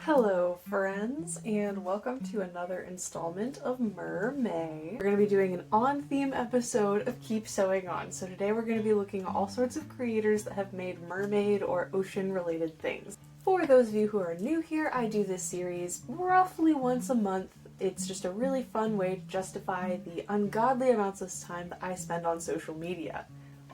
Hello friends, and welcome to another installment of Mermaid. We're going to be doing an on-theme episode of Keep Sewing On. So today we're going to be looking at all sorts of creators that have made mermaid or ocean-related things. For those of you who are new here, I do this series roughly once a month. It's just a really fun way to justify the ungodly amounts of time that I spend on social media.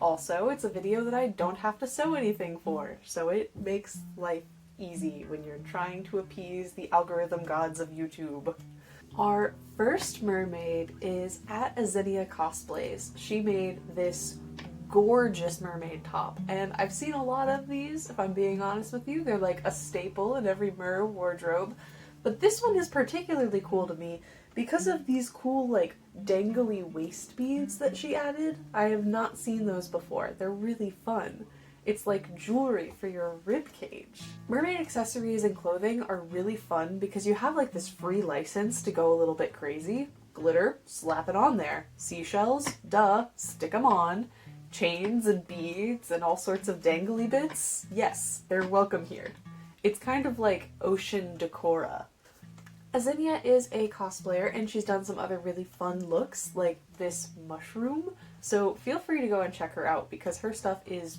Also, it's a video that I don't have to sew anything for, so it makes life easy when you're trying to appease the algorithm gods of YouTube. Our first mermaid is at Xenia Cosplays. She made this gorgeous mermaid top, and I've seen a lot of these, if I'm being honest with you. They're like a staple in every mer wardrobe, but this one is particularly cool to me because of these cool like dangly waist beads that she added. I have not seen those before. They're really fun. It's like jewelry for your ribcage. Mermaid accessories and clothing are really fun because you have like this free license to go a little bit crazy. Glitter, slap it on there. Seashells, duh, stick them on. Chains and beads and all sorts of dangly bits, yes, they're welcome here. It's kind of like ocean decora. Xenia is a cosplayer and she's done some other really fun looks like this mushroom, so feel free to go and check her out because her stuff is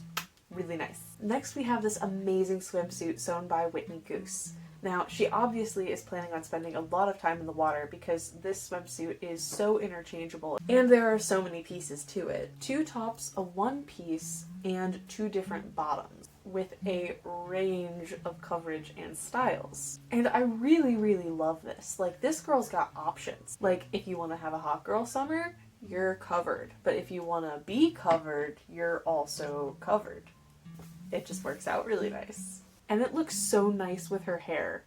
really nice. Next we have this amazing swimsuit sewn by Whitney Goose. Now she obviously is planning on spending a lot of time in the water because this swimsuit is so interchangeable and there are so many pieces to it. 2 tops, a 1 piece, and 2 different bottoms with a range of coverage and styles. And I really love this. Like, this girl's got options. Like, if you want to have a hot girl summer, you're covered. But if you want to be covered, you're also covered. It just works out really nice. And it looks so nice with her hair.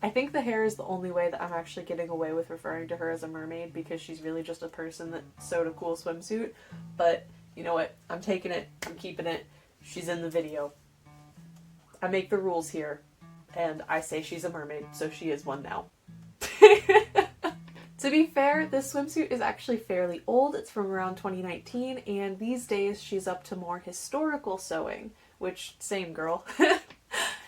I think the hair is the only way that I'm actually getting away with referring to her as a mermaid because she's really just a person that sewed a cool swimsuit. But you know what? I'm taking it. I'm keeping it. She's in the video. I make the rules here. And I say she's a mermaid, so she is one now. To be fair, this swimsuit is actually fairly old. It's from around 2019, and these days she's up to more historical sewing, which, same girl.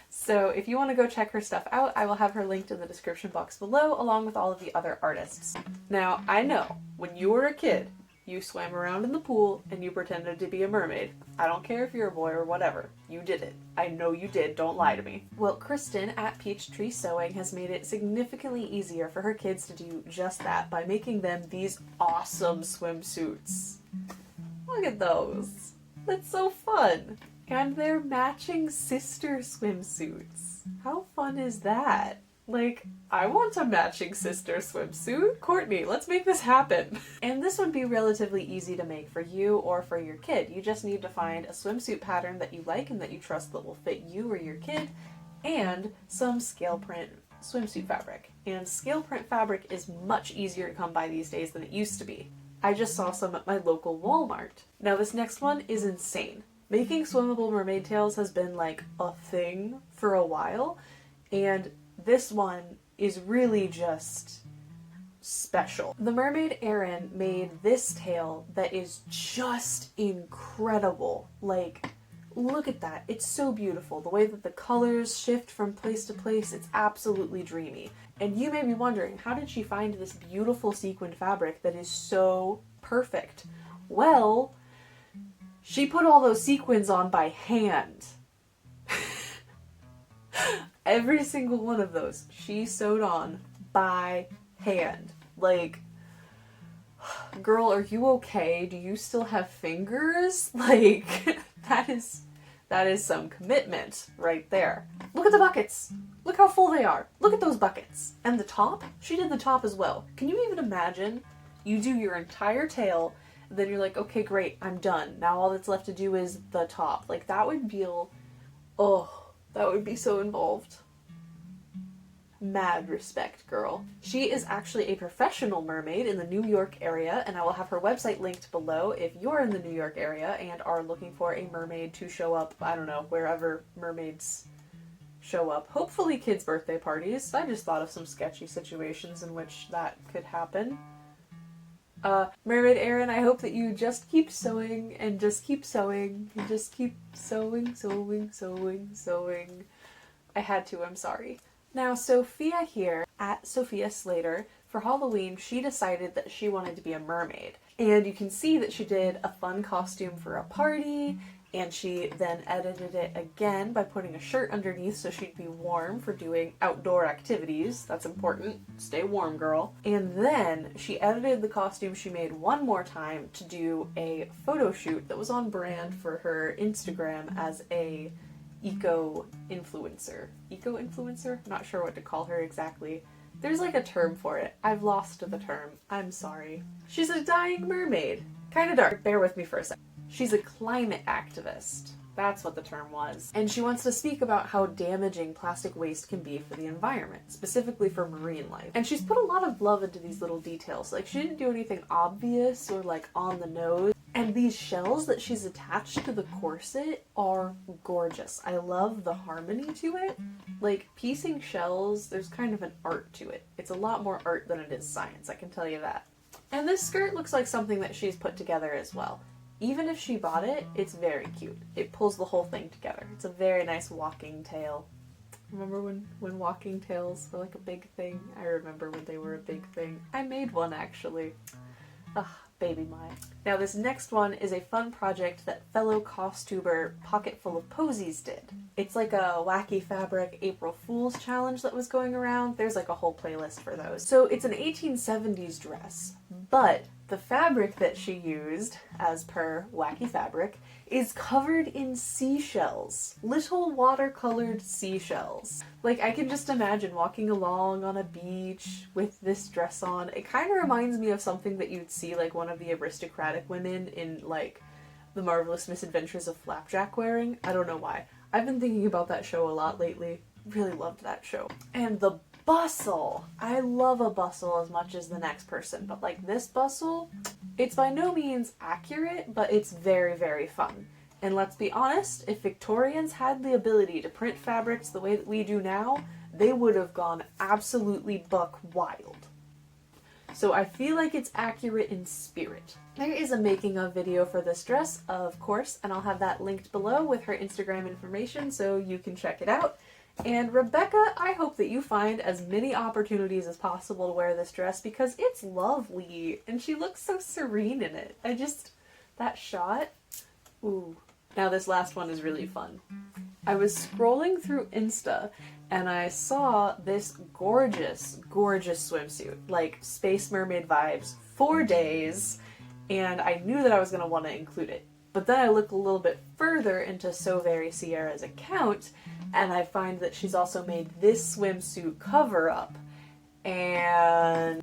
So if you want to go check her stuff out, I will have her linked in the description box below, along with all of the other artists. Now, I know, when you were a kid, you swam around in the pool and you pretended to be a mermaid. I don't care if you're a boy or whatever. You did it. I know you did. Don't lie to me. Well, Kristen at Peachtree Sewing has made it significantly easier for her kids to do just that by making them these awesome swimsuits. Look at those. That's so fun. And they're matching sister swimsuits. How fun is that? Like, I want a matching sister swimsuit. Courtney, let's make this happen. And this would be relatively easy to make for you or for your kid. You just need to find a swimsuit pattern that you like and that you trust that will fit you or your kid, and some scale print swimsuit fabric. And scale print fabric is much easier to come by these days than it used to be. I just saw some at my local Walmart. Now this next one is insane. Making swimmable mermaid tails has been like a thing for a while, and this one is really just special. The mermaid Erin made this tail that is just incredible. Like, look at that. It's so beautiful. The way that the colors shift from place to place, it's absolutely dreamy. And you may be wondering, how did she find this beautiful sequined fabric that is so perfect? Well, she put all those sequins on by hand. Every single one of those she sewed on by hand. Like, girl, are you okay? Do you still have fingers? Like, that is some commitment right there. Look at the buckets. Look how full they are. Look at those buckets. And the top? She did the top as well. Can you even imagine? You do your entire tail, and then you're like, okay, great, I'm done. Now all that's left to do is the top. Like, that would feel, oh, that would be so involved. Mad respect, girl. She is actually a professional mermaid in the New York area, and I will have her website linked below if you're in the New York area and are looking for a mermaid to show up, I don't know, wherever mermaids show up. Hopefully kids' birthday parties. I just thought of some sketchy situations in which that could happen. Mermaid Erin, I hope that you just keep sewing and just keep sewing and just keep sewing. I had to, I'm sorry. Now, Sophia here, at Sophia Slater, for Halloween, she decided that she wanted to be a mermaid. And you can see that she did a fun costume for a party, and she then edited it again by putting a shirt underneath so she'd be warm for doing outdoor activities. That's important. Stay warm, girl. And then she edited the costume she made one more time to do a photo shoot that was on brand for her Instagram as a eco-influencer. Eco-influencer? Not sure what to call her exactly. There's like a term for it. I've lost the term. I'm sorry. She's a dying mermaid. Kinda dark. Bear with me for a second. She's a climate activist. That's what the term was. And she wants to speak about how damaging plastic waste can be for the environment, specifically for marine life. And she's put a lot of love into these little details. Like, she didn't do anything obvious or like on the nose. And these shells that she's attached to the corset are gorgeous. I love the harmony to it. Like, piecing shells, there's kind of an art to it. It's a lot more art than it is science, I can tell you that. And this skirt looks like something that she's put together as well. Even if she bought it, it's very cute. It pulls the whole thing together. It's a very nice walking tail. Remember when walking tails were like a big thing? I remember when they were a big thing. I made one actually. Ugh, baby Maya. Now this next one is a fun project that fellow costumer Pocketful of Posies did. It's like a wacky fabric April Fool's challenge that was going around. There's like a whole playlist for those. So it's an 1870s dress, but the fabric that she used, as per wacky fabric, is covered in seashells. Little watercolored seashells. Like, I can just imagine walking along on a beach with this dress on. It kind of reminds me of something that you'd see like one of the aristocratic women in like The Marvelous Misadventures of Flapjack wearing. I don't know why. I've been thinking about that show a lot lately. Really loved that show. And the bustle. I love a bustle as much as the next person, but like this bustle, it's by no means accurate, but it's very, very fun. And let's be honest, if Victorians had the ability to print fabrics the way that we do now, they would have gone absolutely buck wild. So I feel like it's accurate in spirit. There is a making of video for this dress, of course, and I'll have that linked below with her Instagram information so you can check it out. And Rebecca, I hope that you find as many opportunities as possible to wear this dress because it's lovely and she looks so serene in it. That shot, ooh. Now this last one is really fun. I was scrolling through Insta and I saw this gorgeous, gorgeous swimsuit, like Space Mermaid vibes, 4 days, and I knew that I was going to want to include it. But then I look a little bit further into So Very Sierra's account, and I find that she's also made this swimsuit cover-up. And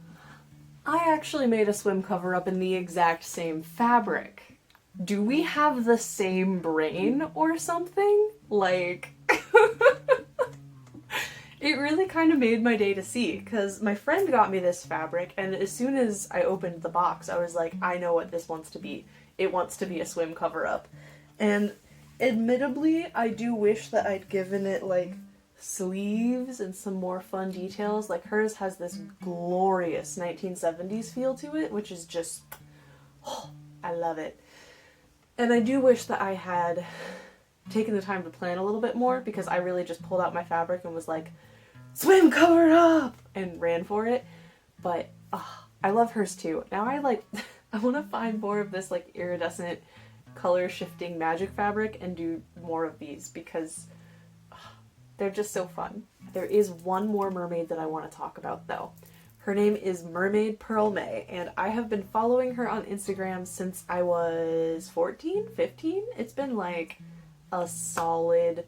I actually made a swim cover-up in the exact same fabric. Do we have the same brain or something? Like, it really kind of made my day to see, because my friend got me this fabric, and as soon as I opened the box, I was like, I know what this wants to be. It wants to be a swim cover-up. And admittedly, I do wish that I'd given it, like, sleeves and some more fun details. Like, hers has this glorious 1970s feel to it, which is just, oh, I love it. And I do wish that I had taken the time to plan a little bit more, because I really just pulled out my fabric and was like, swim cover up! And ran for it. But, I love hers too. Now I want to find more of this, like, iridescent color shifting magic fabric and do more of these because they're just so fun. There is one more mermaid that I want to talk about though. Her name is Mermaid Pearl May, and I have been following her on Instagram since I was 14, 15. It's been like a solid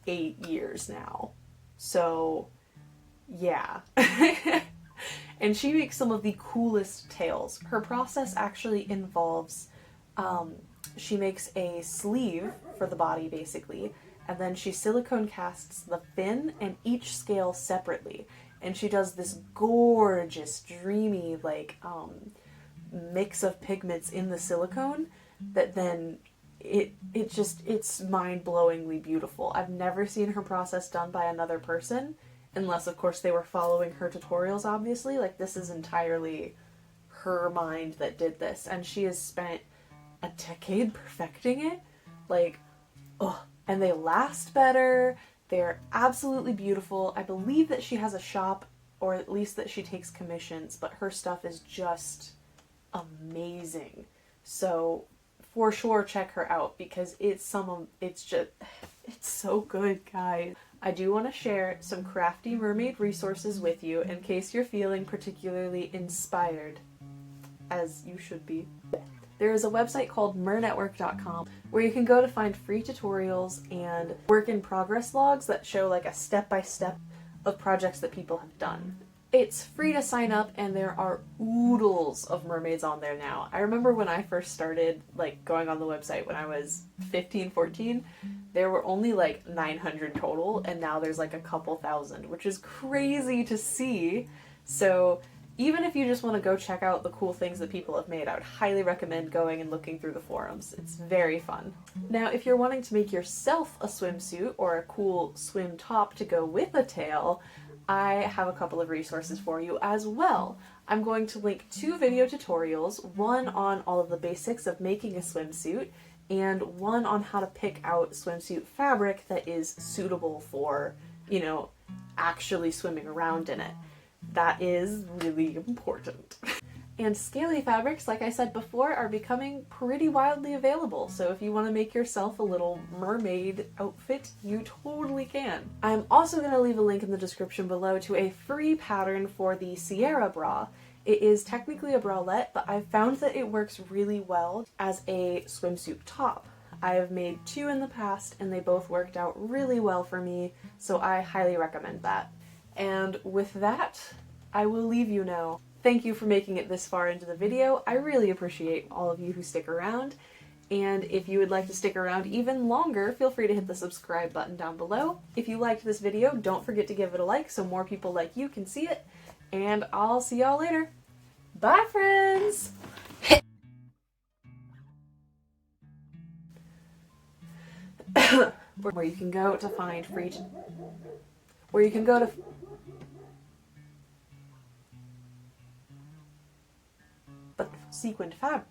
8 years now. So, yeah. And she makes some of the coolest tails. Her process actually involves, she makes a sleeve for the body basically, and then she silicone casts the fin and each scale separately. And she does this gorgeous, dreamy, like, mix of pigments in the silicone that then it's mind-blowingly beautiful. I've never seen her process done by another person, unless, of course, they were following her tutorials, obviously. Like, this is entirely her mind that did this. And she has spent a decade perfecting it. Like, oh, and they last better. They're absolutely beautiful. I believe that she has a shop, or at least that she takes commissions, but her stuff is just amazing. So for sure check her out because it's so good, guys. I do want to share some crafty mermaid resources with you in case you're feeling particularly inspired, as you should be. There is a website called mernetwork.com where you can go to find free tutorials and work in progress logs that show like a step-by-step of projects that people have done. It's free to sign up and there are oodles of mermaids on there now. I remember when I first started like going on the website when I was 15, 14, there were only like 900 total and now there's like a couple thousand, which is crazy to see. So even if you just want to go check out the cool things that people have made, I would highly recommend going and looking through the forums. It's very fun. Now, if you're wanting to make yourself a swimsuit or a cool swim top to go with a tail, I have a couple of resources for you as well. I'm going to link 2 video tutorials, one on all of the basics of making a swimsuit, and one on how to pick out swimsuit fabric that is suitable for, you know, actually swimming around in it. That is really important. And scaly fabrics, like I said before, are becoming pretty widely available, so if you want to make yourself a little mermaid outfit, you totally can. I'm also going to leave a link in the description below to a free pattern for the Sierra bra. It is technically a bralette, but I've found that it works really well as a swimsuit top. I have made 2 in the past, and they both worked out really well for me, so I highly recommend that. And with that, I will leave you now. Thank you for making it this far into the video. I really appreciate all of you who stick around. And if you would like to stick around even longer, feel free to hit the subscribe button down below. If you liked this video, don't forget to give it a like so more people like you can see it. And I'll see y'all later. Bye, friends! Where you can go to find free... Where you can go to... But sequined fabric.